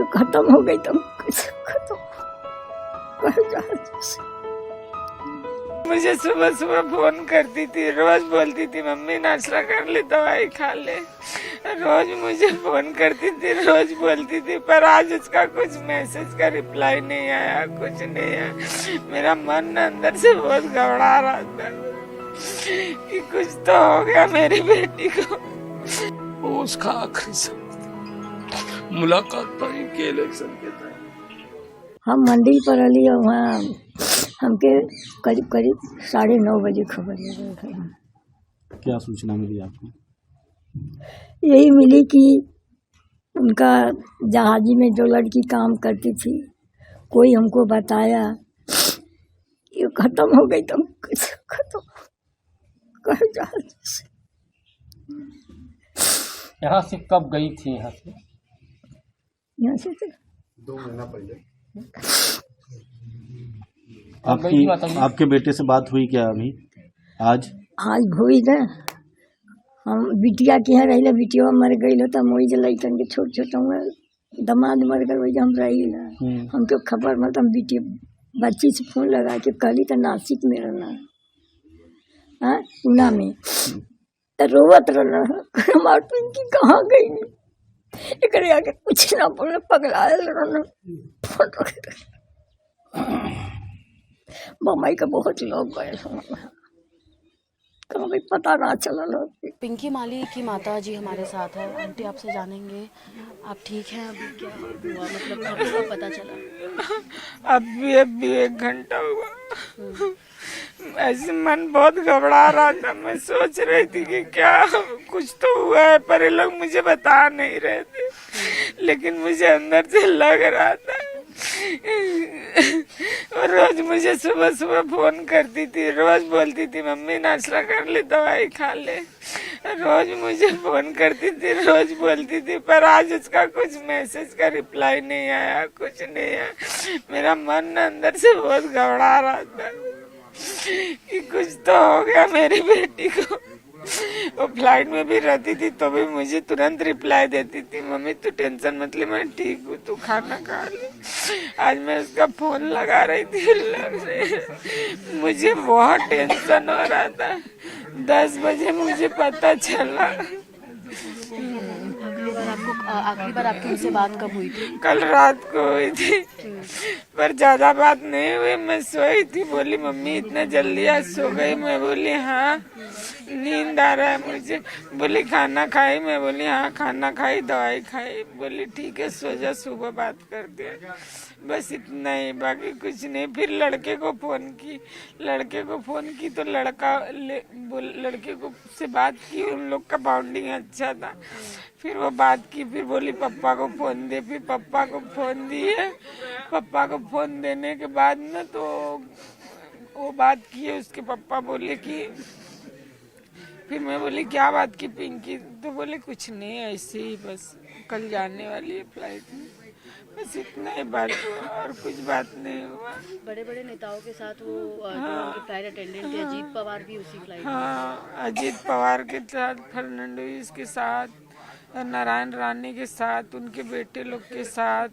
ये खत्म हो गई तो कैसे खत्म मुझे सुबह सुबह फोन करती थी, रोज बोलती थी मम्मी नाश्ता कर ले, दवाई खा ले, रोज मुझे फोन करती थी, रोज बोलती थी। पर आज उसका कुछ मैसेज का रिप्लाई नहीं आया, कुछ नहीं आया। मेरा मन अंदर से बहुत घबरा रहा था कि कुछ तो हो गया मेरी बेटी को। वो उसका आखिरी समय मुलाकात पाई के इलेक्शन के टाइम हम मंदिर पर अली और वहाँ हमके करीब करीब 9:30 बजे खबर लगी। क्या सूचना मिली आपको? यही मिली कि उनका जहाजी में जो लड़की काम करती थी, कोई हमको बताया ये खत्म हो गई तो कैसे खत्म कर जहाज से। यहाँ से कब गई थी? यहाँ से 2 महीना पहले। आपके बेटे से बात हुई क्या अभी? आज हुई ना। हम बिटिया के यहाँ रही, बिटिया मर गई तो मोई लैकन के छोट छोट दमाद मर गए, वही हम रही ना। हमको खबर मतलब हम बिटिया बच्ची से फोन लगा के कहली तो नासिक में रहना, हाँ पूना में, तो रोवत रहना हमार पिंकी कहाँ गई। एक आगे कुछ ना बोले, पगला रहना। बम्बई का बहुत लोग गए, कभी पता ना चला। पिंकी माली की माता जी हमारे साथ है। आंटी आपसे जानेंगे, आप ठीक हैं? अभी क्या हुआ, मतलब कब पता चला? अभी 1 घंटा हुआ। ऐसे मन बहुत घबरा रहा था। मैं सोच रही थी कि क्या कुछ तो हुआ है, पर ये लोग मुझे बता नहीं रहे थे, लेकिन मुझे अंदर से लग रहा था। और रोज मुझे सुबह सुबह फोन करती थी, रोज बोलती थी मम्मी नाश्ता कर ले, दवाई खा ले, रोज मुझे फोन करती थी, रोज बोलती थी। पर आज उसका कुछ मैसेज का रिप्लाई नहीं आया, कुछ नहीं आया। मेरा मन अंदर से बहुत घबरा रहा था कि कुछ तो हो गया मेरी बेटी को। वो फ्लाइट में भी रहती थी तो भी मुझे तुरंत रिप्लाई देती थी, मम्मी तू टेंशन मत ले, मैं ठीक हूँ, तू खाना खा ले। आज मैं उसका फोन लगा रही थी, मुझे बहुत टेंशन हो रहा था। 10 बजे मुझे पता चला। आखिरी बार आपकी उनसे बात कब हुई थी? कल रात को हुई थी, पर ज्यादा बात नहीं हुई। मैं सोई थी, बोली मम्मी इतना जल्दी आज सो गई? मैं बोली हाँ नींद आ रहा है मुझे। बोली खाना खाई? मैं बोली हाँ खाना खाई, दवाई खाई। बोली ठीक है सो जा, सुबह बात करते हैं। बस इतना ही, बाकी कुछ नहीं। फिर लड़के को फोन की तो लड़के को से बात की, उन लोग का बाउंडिंग अच्छा था। फिर वो बात की, फिर बोली पप्पा को फोन दे। फिर पप्पा को फोन दिए। पप्पा को फोन देने के बाद ना तो वो बात किए, उसके पप्पा बोले कि, फिर मैं बोली क्या बात की पिंकी? तो बोले कुछ नहीं, ऐसे ही बस कल जाने वाली है फ्लाइट में। बस इतना ही बात हुआ और कुछ बात नहीं हुआ। बड़े बड़े नेताओं के साथ वो उनके फ्लाइट अटेंडेंट थे, अजीत पवार भी उसी फ्लाइट में। हाँ, अजीत पवार के साथ, फर्नांडीज के साथ, नारायण रानी के साथ, उनके बेटे लोग के साथ,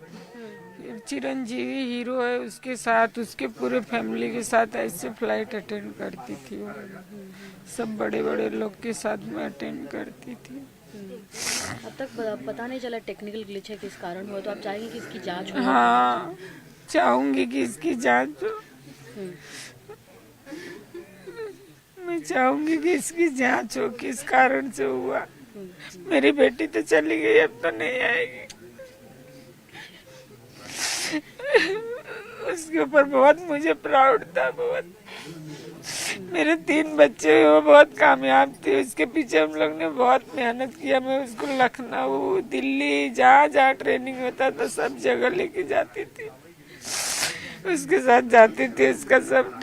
चिरंजीवी हीरो है उसके साथ, उसके पूरे फैमिली के साथ ऐसे फ्लाइट अटेंड करती थी वो। सब बड़े बड़े लोग के साथ में अटेंड करती थी। अब तक पता नहीं चला टेक्निकल ग्लिच है किस कारण हुआ, तो आप चाहेंगे कि इसकी जांच हो? हाँ चाहूंगी कि इसकी जांच हो। मैं चाहूंगी कि इसकी जांच हो, किस कारण से हुआ। मेरी बेटी तो चली गई, अब तो नहीं आएगी। उसके ऊपर बहुत मुझे प्राउड था, बहुत। मेरे 3 बच्चे, वो बहुत कामयाब थे, उसके पीछे हम लोग ने बहुत मेहनत किया। मैं उसको लखनऊ, दिल्ली, जहाँ ट्रेनिंग होता था सब जगह लेके जाती थी, उसके साथ जाती थी, उसका सब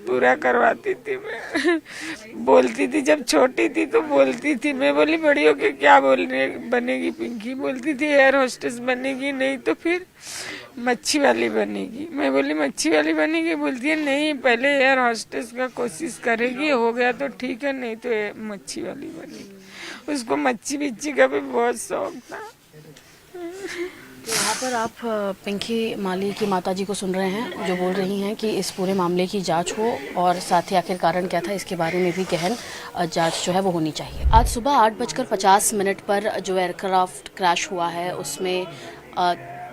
पूरा करवाती थी। मैं बोलती थी, जब छोटी थी तो बोलती थी, मैं बोली बड़ी होके क्या बनेगी पिंकी? बोलती थी एयर होस्टेस बनेगी, नहीं तो फिर मच्छी वाली बनेगी। मैं बोली मच्छी वाली बनेगी? बोलती है नहीं, पहले एयर होस्टेस का कोशिश करेगी, हो गया तो ठीक है, नहीं तो मच्छी वाली बनेगी। उसको मच्छी बिच्छी का भी बहुत शौक था। तो यहाँ पर आप पिंकी माली की माताजी को सुन रहे हैं, जो बोल रही हैं कि इस पूरे मामले की जांच हो और साथ ही आखिर कारण क्या था इसके बारे में भी गहन जांच जो है वो होनी चाहिए। आज सुबह 8:50 पर जो एयरक्राफ्ट क्रैश हुआ है उसमें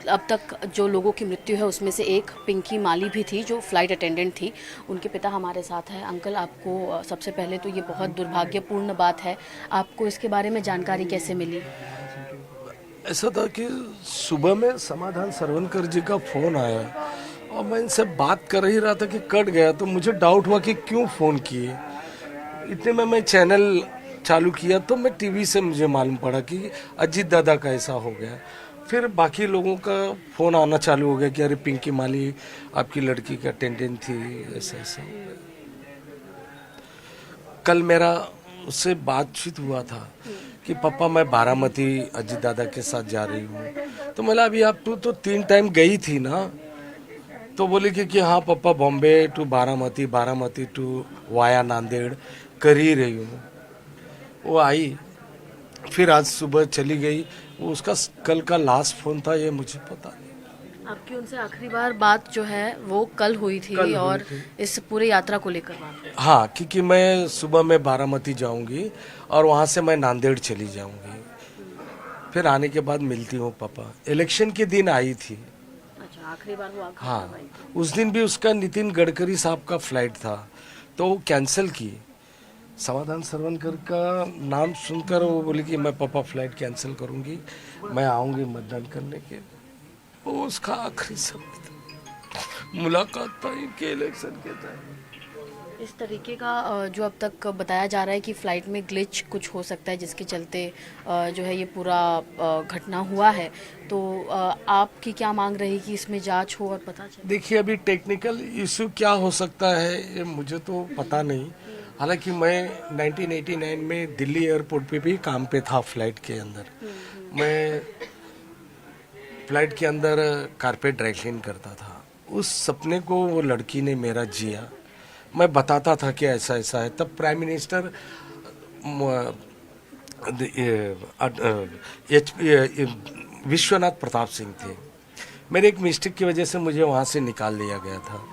अब तक जो लोगों की मृत्यु है उसमें से एक पिंकी माली भी थी, जो फ्लाइट अटेंडेंट थी। उनके पिता हमारे साथ हैं। अंकल, आपको सबसे पहले तो ये बहुत दुर्भाग्यपूर्ण बात है, आपको इसके बारे में जानकारी कैसे मिली? ऐसा था कि सुबह में समाधान सरवनकर जी का फोन आया और मैं इनसे बात कर ही रहा था कि कट गया, तो मुझे डाउट हुआ कि क्यों फ़ोन किए। इतने में मैं चैनल चालू किया तो मैं टीवी से मुझे मालूम पड़ा कि अजीत दादा का ऐसा हो गया। फिर बाकी लोगों का फ़ोन आना चालू हो गया कि अरे पिंकी माली आपकी लड़की की अटेंडेंट थी, ऐसा ऐसा हो गया। कल मेरा उससे बातचीत हुआ था कि पापा मैं बारामती अजीत दादा के साथ जा रही हूँ। तो बोला अभी आप तो 3 टाइम गई थी ना? तो बोली कि हाँ पापा, Bombay to Baramati, Baramati to via Nanded कर ही रही हूँ। वो आई, फिर आज सुबह चली गई। वो उसका कल का लास्ट फोन था, ये मुझे पता नहीं। आपकी उनसे आखिरी बार बात जो है वो कल हुई थी और इस पूरे यात्रा को लेकर बात हुई। हाँ, क्योंकि मैं सुबह में बारामती जाऊंगी और वहाँ से मैं नांदेड़ चली जाऊंगी। फिर आने के बाद मिलती हूँ पापा। इलेक्शन के दिन आई थी। अच्छा, आखिरी बार वो हाँ, उस दिन भी उसका नितिन गडकरी साहब का फ्लाइट था तो वो कैंसिल की। समाधान सरवनकर का नाम सुनकर वो बोली कि मैं पापा फ्लाइट कैंसिल करूंगी, मैं आऊंगी मतदान करने के। वो उसका आखिरी शब्द मुलाकात था इनके इलेक्शन के टाइम। इस तरीके का जो अब तक बताया जा रहा है कि फ्लाइट में ग्लिच कुछ हो सकता है जिसके चलते जो है ये पूरा घटना हुआ है, तो आपकी क्या मांग रहेगी इसमें जांच हो और पता चले? देखिए, अभी टेक्निकल इशू क्या हो सकता है ये मुझे तो पता नहीं। हालांकि मैं 1989 में दिल्ली एयरपोर्ट पे भी काम पे था फ्लाइट के अंदर। मैं फ्लाइट के अंदर कारपेट ड्राई क्लीन करता था। उस सपने को वो लड़की ने मेरा जिया। मैं बताता था कि ऐसा ऐसा है। तब प्राइम मिनिस्टर विश्वनाथ प्रताप सिंह थे। मेरे एक मिस्टेक की वजह से मुझे वहाँ से निकाल दिया गया था।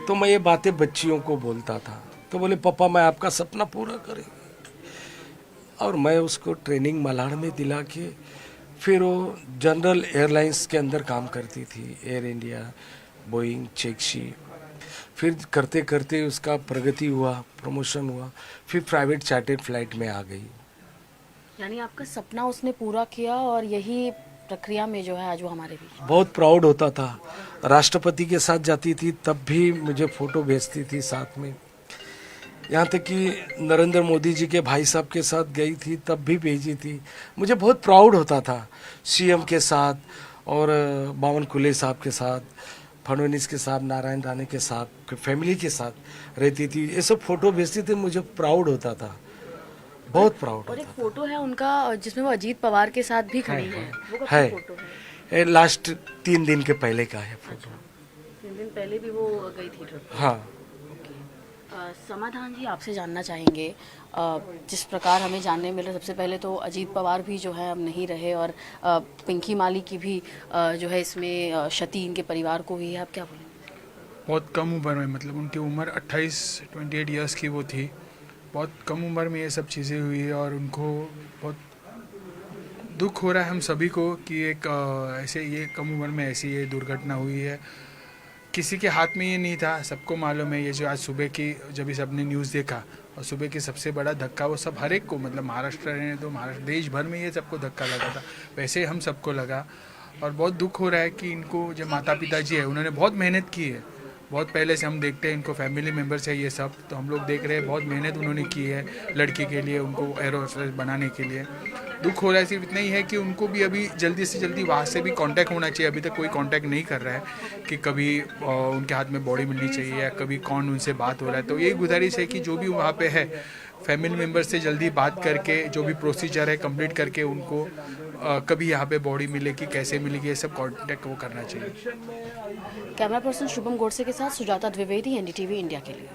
तो मैं ये बातें बच्चियों को बोलता था, तो बोले पापा मैं आपका सपना पूरा करेंगे। और मैं उसको ट्रेनिंग मलाड में दिला के फिर वो जनरल एयरलाइंस के अंदर काम करती थी, एयर इंडिया, बोइंग, चेक्सी। फिर करते करते उसका प्रगति हुआ, प्रमोशन हुआ, फिर प्राइवेट चार्टर्ड फ्लाइट में आ गई। यानी आपका सपना उसने पूरा किया और यही प्रक्रिया में जो है आज वो हमारे बीच। बहुत प्राउड होता था। राष्ट्रपति के साथ जाती थी तब भी मुझे फोटो भेजती थी साथ में। यहाँ तक कि नरेंद्र मोदी जी के भाई साहब के साथ गई थी तब भी भेजी थी। मुझे बहुत प्राउड होता था। सीएम के साथ और बावन कुले साहब के साथ, फडणवीस के साथ, नारायण राणे के साथ, फैमिली के साथ रहती थी। ये सब फोटो भेजती थी, मुझे प्राउड होता था, बहुत प्राउड। और एक फोटो है उनका जिसमें वो अजीत पवार के साथ भी खड़ी है। वो कब की फोटो है? लास्ट 3 दिन के पहले का है फोटो। 3 दिन पहले भी वो गई थी ट्रिप। हाँ। समाधान जी, आपसे जानना चाहेंगे, जिस प्रकार हमें जानने मिला, सबसे पहले तो अजीत पवार भी जो है अब नहीं रहे और पिंकी माली की भी जो है इसमें क्षति इनके परिवार को हुई है। आप क्या बोलेंगे? बहुत कम उम्र में, मतलब उनकी उम्र 28 ईयर्स की वो थी। बहुत कम उम्र में ये सब चीज़ें हुई है और उनको बहुत दुख हो रहा है हम सभी को कि एक ऐसे ये कम उम्र में ऐसी ये दुर्घटना हुई है। किसी के हाथ में ये नहीं था, सबको मालूम है। ये जो आज सुबह की जब इस सबने न्यूज़ देखा और सुबह की सबसे बड़ा धक्का वो सब हर एक को, मतलब महाराष्ट्र ने तो महाराष्ट्र देश भर में ये सबको धक्का लगा था, वैसे हम सबको लगा। और बहुत दुख हो रहा है कि इनको जो माता पिता जी है उन्होंने बहुत मेहनत की है। बहुत पहले से हम देखते हैं इनको, फैमिली मेम्बर्स है ये सब, तो हम लोग देख रहे हैं बहुत मेहनत उन्होंने की है लड़की के लिए, उनको एयरोस्पेस बनाने के लिए। दुख हो रहा है सिर्फ इतना ही है कि उनको भी अभी जल्दी से जल्दी वहाँ से भी कांटेक्ट होना चाहिए। अभी तक कोई कांटेक्ट नहीं कर रहा है कि कभी उनके हाथ में बॉडी मिलनी चाहिए या कभी कौन उनसे बात हो रहा है। तो यही गुजारिश है कि जो भी वहाँ पे है फैमिली मेम्बर से जल्दी बात करके जो भी प्रोसीजर है कंप्लीट करके उनको कभी यहाँ पे बॉडी मिलेगी, कैसे मिलेगी, ये सब कांटेक्ट वो करना चाहिए। कैमरा पर्सन शुभम गोडसे के साथ सुजाता द्विवेदी, एनडीटीवी इंडिया के लिए।